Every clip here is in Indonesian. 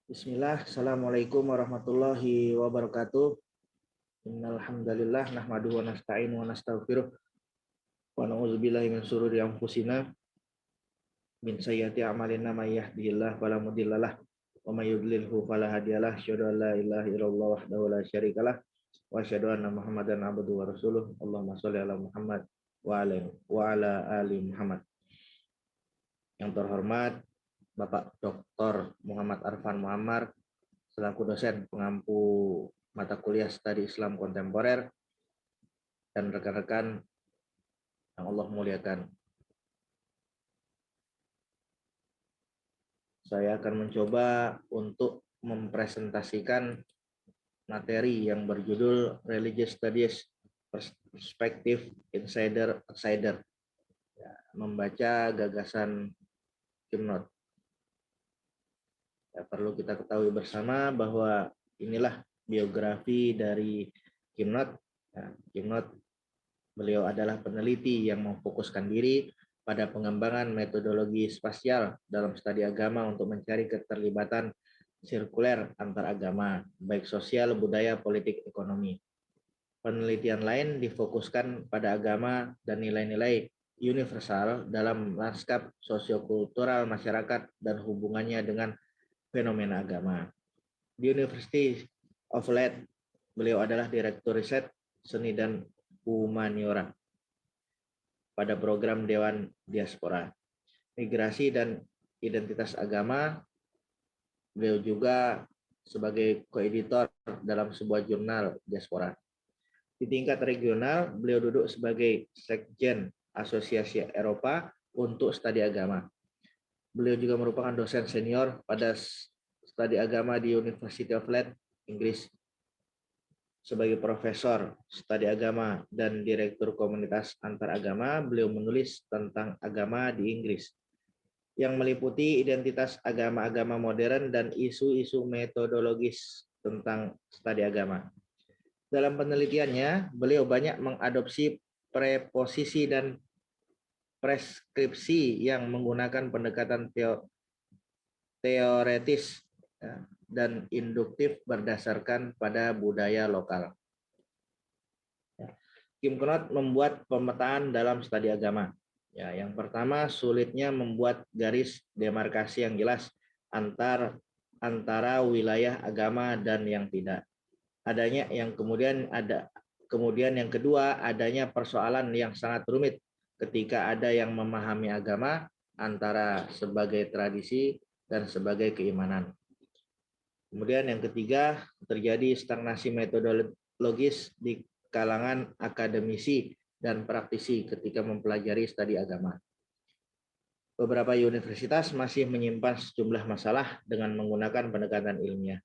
Bismillah, Assalamualaikum warahmatullahi wabarakatuh. Innal hamdalillah nahmaduhu wa nasta'inu wa nastaghfiruh wa na'udzubillahi min syururi anfusina min sayyiati a'malina may yahdihillahu fala mudhillalah wa may yudlilhu fala hadiyalah. Asyhadu an la ilaha illallah wahdahu la syarikalah wa asyhadu anna Muhammadan abduhu wa rasuluh. Allahumma shalli ala Muhammad wa ala ali Muhammad. Yang terhormat Bapak Dr. Muhammad Arfan Muammar selaku dosen pengampu mata kuliah studi Islam kontemporer dan rekan-rekan yang Allah muliakan. Saya akan mencoba untuk mempresentasikan materi yang berjudul Religious Studies Perspective Insider-Outsider. Ya, membaca gagasan Kim Knott. Ya, perlu kita ketahui bersama bahwa inilah biografi dari Kim Knott. Ya, Kim Knott, beliau adalah peneliti yang memfokuskan diri pada pengembangan metodologi spasial dalam studi agama untuk mencari keterlibatan sirkuler antar agama, baik sosial, budaya, politik, ekonomi. Penelitian lain difokuskan pada agama dan nilai-nilai universal dalam lanskap sosiokultural masyarakat dan hubungannya dengan fenomena agama. Di University of Leeds, beliau adalah Direktur Riset Seni dan Humaniora pada program Dewan Diaspora. Migrasi dan Identitas Agama, beliau juga sebagai koeditor dalam sebuah jurnal diaspora. Di tingkat regional, beliau duduk sebagai Sekjen Asosiasi Eropa untuk Studi Agama. Beliau juga merupakan dosen senior pada studi agama di University of Leeds, Inggris. Sebagai profesor studi agama dan direktur komunitas antaragama, beliau menulis tentang agama di Inggris yang meliputi identitas agama-agama modern dan isu-isu metodologis tentang studi agama. Dalam penelitiannya, beliau banyak mengadopsi preposisi dan preskripsi yang menggunakan pendekatan teoretis dan induktif berdasarkan pada budaya lokal. Kim Knott membuat pemetaan dalam studi agama. Ya, yang pertama, sulitnya membuat garis demarkasi yang jelas antara wilayah agama dan yang tidak. Kemudian yang kedua, adanya persoalan yang sangat rumit ketika ada yang memahami agama antara sebagai tradisi dan sebagai keimanan. Kemudian yang ketiga, terjadi stagnasi metodologis di kalangan akademisi dan praktisi ketika mempelajari studi agama. Beberapa universitas masih menyimpan sejumlah masalah dengan menggunakan pendekatan ilmiah.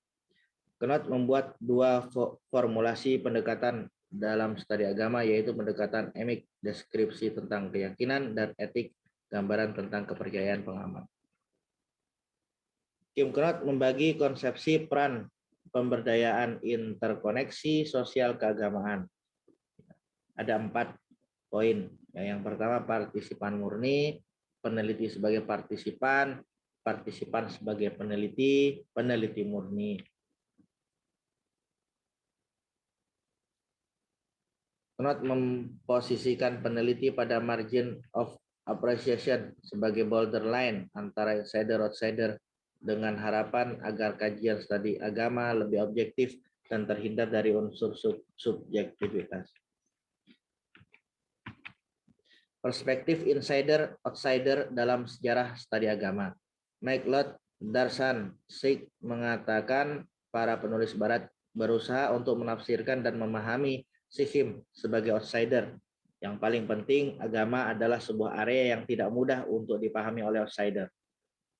Knott membuat dua formulasi pendekatan dalam studi agama, yaitu pendekatan emik, deskripsi tentang keyakinan, dan etik, gambaran tentang kepercayaan pengamat. Kim Knott membagi konsepsi peran pemberdayaan interkoneksi sosial keagamaan. Ada 4 poin. Yang pertama, partisipan murni, peneliti sebagai partisipan sebagai peneliti, peneliti murni. Knott memposisikan peneliti pada margin of appreciation sebagai borderline antara insider-outsider dengan harapan agar kajian studi agama lebih objektif dan terhindar dari unsur subjektivitas. Perspektif insider-outsider dalam sejarah studi agama. Michael Darshan Sikh mengatakan para penulis barat berusaha untuk menafsirkan dan memahami Sikhim sebagai outsider. Yang paling penting, agama adalah sebuah area yang tidak mudah untuk dipahami oleh outsider,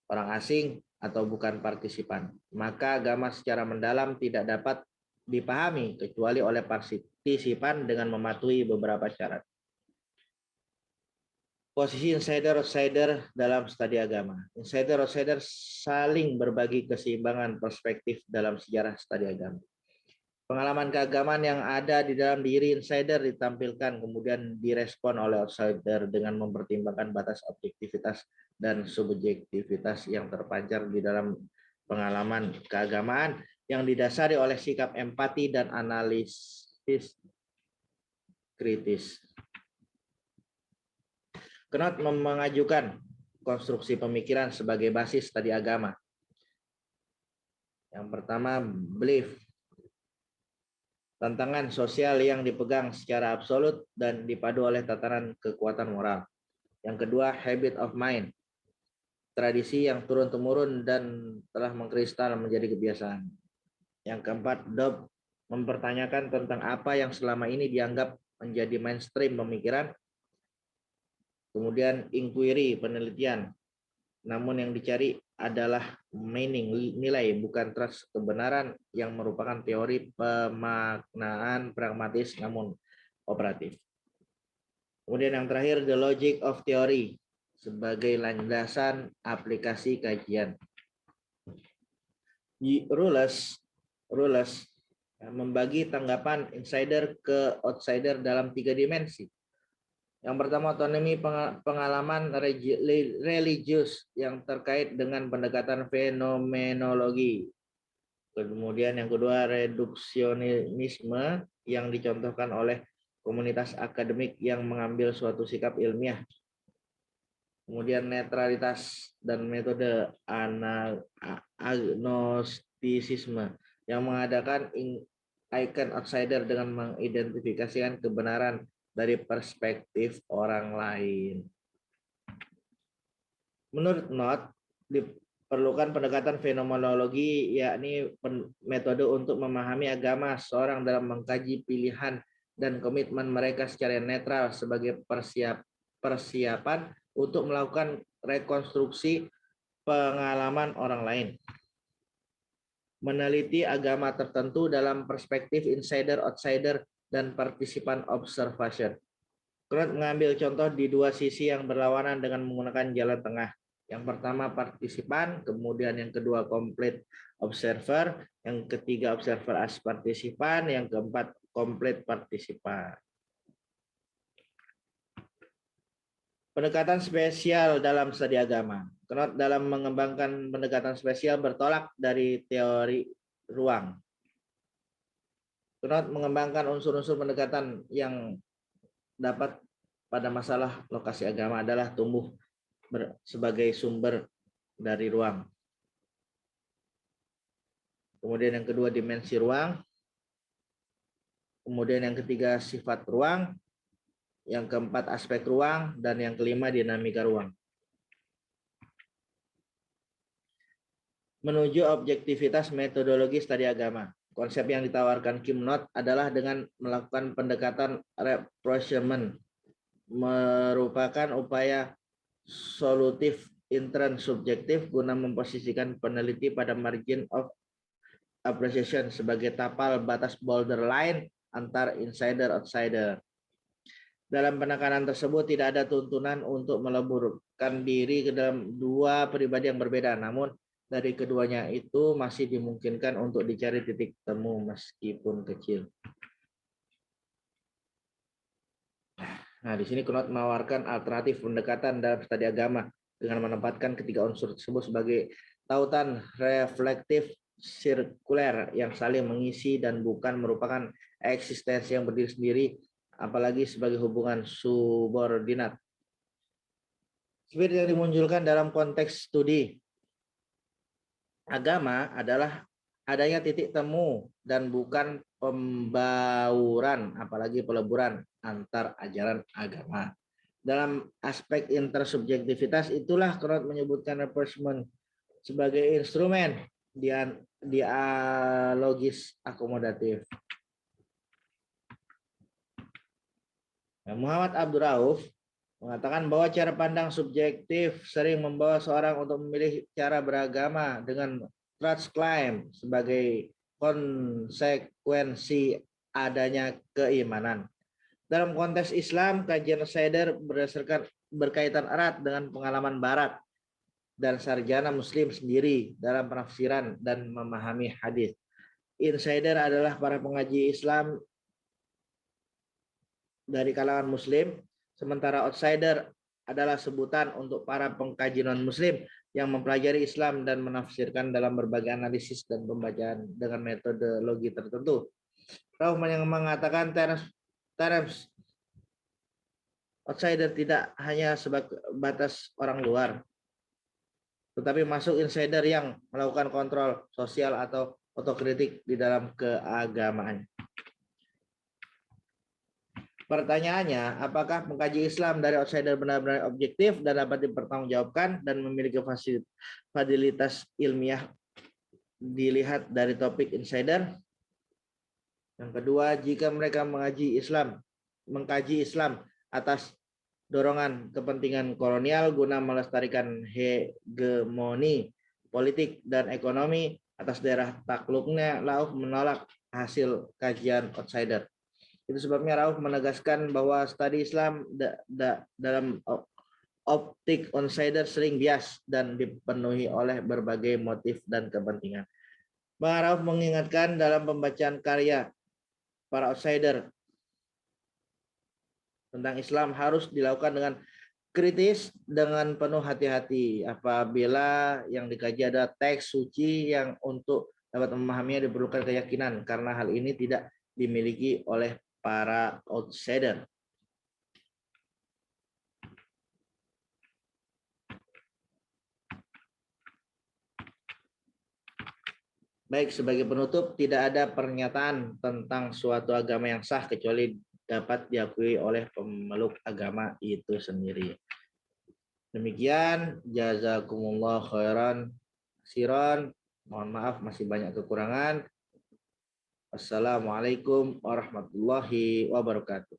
orang asing atau bukan partisipan. Maka agama secara mendalam tidak dapat dipahami kecuali oleh partisipan dengan mematuhi beberapa syarat. Posisi insider-outsider dalam studi agama. Insider-outsider saling berbagi keseimbangan perspektif dalam sejarah studi agama. Pengalaman keagamaan yang ada di dalam diri insider ditampilkan kemudian direspon oleh outsider dengan mempertimbangkan batas objektivitas dan subjektivitas yang terpancar di dalam pengalaman keagamaan yang didasari oleh sikap empati dan analisis kritis. Knot mengajukan konstruksi pemikiran sebagai basis studi agama. Yang pertama, belief. Tantangan sosial yang dipegang secara absolut dan dipadu oleh tataran kekuatan moral. Yang kedua, habit of mind. Tradisi yang turun-temurun dan telah mengkristal menjadi kebiasaan. Yang keempat, doubt. Mempertanyakan tentang apa yang selama ini dianggap menjadi mainstream pemikiran. Kemudian, inquiry, penelitian. Namun yang dicari adalah meaning, nilai, bukan trust, kebenaran yang merupakan teori pemaknaan pragmatis namun operatif. Kemudian yang terakhir, the logic of theory sebagai landasan aplikasi kajian. Rules membagi tanggapan insider ke outsider dalam 3 dimensi. Yang pertama, otonomi pengalaman religius yang terkait dengan pendekatan fenomenologi. Kemudian yang kedua, reduksionisme yang dicontohkan oleh komunitas akademik yang mengambil suatu sikap ilmiah. Kemudian netralitas dan metode agnostisisme yang mengadakan icon outsider dengan mengidentifikasikan kebenaran dari perspektif orang lain. Menurut Knot, diperlukan pendekatan fenomenologi, yakni metode untuk memahami agama seorang dalam mengkaji pilihan dan komitmen mereka secara netral sebagai persiapan untuk melakukan rekonstruksi pengalaman orang lain. Meneliti agama tertentu dalam perspektif insider-outsider dan partisipan observation. Knot mengambil contoh di 2 sisi yang berlawanan dengan menggunakan jalan tengah. Yang pertama partisipan, kemudian yang kedua complete observer, yang ketiga observer as partisipan, yang keempat complete partisipan. Pendekatan spesial dalam studi agama. Knot dalam mengembangkan pendekatan spesial bertolak dari teori ruang. Knot mengembangkan unsur-unsur pendekatan yang dapat pada masalah lokasi agama adalah tumbuh sebagai sumber dari ruang. Kemudian yang kedua dimensi ruang. Kemudian yang ketiga sifat ruang. Yang keempat aspek ruang. Dan yang kelima dinamika ruang. Menuju objektivitas metodologi studi agama. Konsep yang ditawarkan Kim Knot adalah dengan melakukan pendekatan rapprochement, merupakan upaya solutif intransubjektif guna memposisikan peneliti pada margin of appreciation sebagai tapal batas borderline antar insider-outsider. Dalam penekanan tersebut tidak ada tuntunan untuk meleburkan diri ke dalam 2 pribadi yang berbeda, namun dari keduanya itu masih dimungkinkan untuk dicari titik temu meskipun kecil. Nah, di sini Knot menawarkan alternatif pendekatan dalam studi agama dengan menempatkan ketiga unsur tersebut sebagai tautan reflektif sirkuler yang saling mengisi dan bukan merupakan eksistensi yang berdiri sendiri, apalagi sebagai hubungan subordinat. Seperti yang dimunculkan dalam konteks studi agama adalah adanya titik temu dan bukan pembauran, apalagi peleburan antar ajaran agama. Dalam aspek intersubjektivitas itulah Knot menyebutkan rapprochement sebagai instrumen dialogis akomodatif. Muhammad Abdul Rauf mengatakan bahwa cara pandang subjektif sering membawa seorang untuk memilih cara beragama dengan trust claim sebagai konsekuensi adanya keimanan. Dalam konteks Islam, kajian outsider berkaitan erat dengan pengalaman Barat dan sarjana Muslim sendiri dalam penafsiran dan memahami hadis. Insider adalah para pengaji Islam dari kalangan Muslim, sementara outsider adalah sebutan untuk para pengkaji non-Muslim yang mempelajari Islam dan menafsirkan dalam berbagai analisis dan pembacaan dengan metodologi tertentu. Rauf yang mengatakan terms outsider tidak hanya sebatas orang luar, tetapi masuk insider yang melakukan kontrol sosial atau otokritik di dalam keagamaan. Pertanyaannya, apakah mengkaji Islam dari outsider benar-benar objektif dan dapat dipertanggungjawabkan dan memiliki fasilitas ilmiah dilihat dari topik insider? Yang kedua, jika mereka mengkaji Islam atas dorongan kepentingan kolonial guna melestarikan hegemoni politik dan ekonomi atas daerah takluknya, Rauf menolak hasil kajian outsider. Itu sebabnya Rauf menegaskan bahwa studi Islam dalam optik outsider sering bias dan dipenuhi oleh berbagai motif dan kepentingan. Bang Rauf mengingatkan dalam pembacaan karya para outsider tentang Islam harus dilakukan dengan kritis dengan penuh hati-hati apabila yang dikaji ada teks suci yang untuk dapat memahaminya diperlukan keyakinan karena hal ini tidak dimiliki oleh para outsider. Baik, sebagai penutup, tidak ada pernyataan tentang suatu agama yang sah kecuali dapat diakui oleh pemeluk agama itu sendiri. Demikian, jazakumullah khairan siron. Mohon maaf masih banyak kekurangan. Wassalamualaikum warahmatullahi wabarakatuh.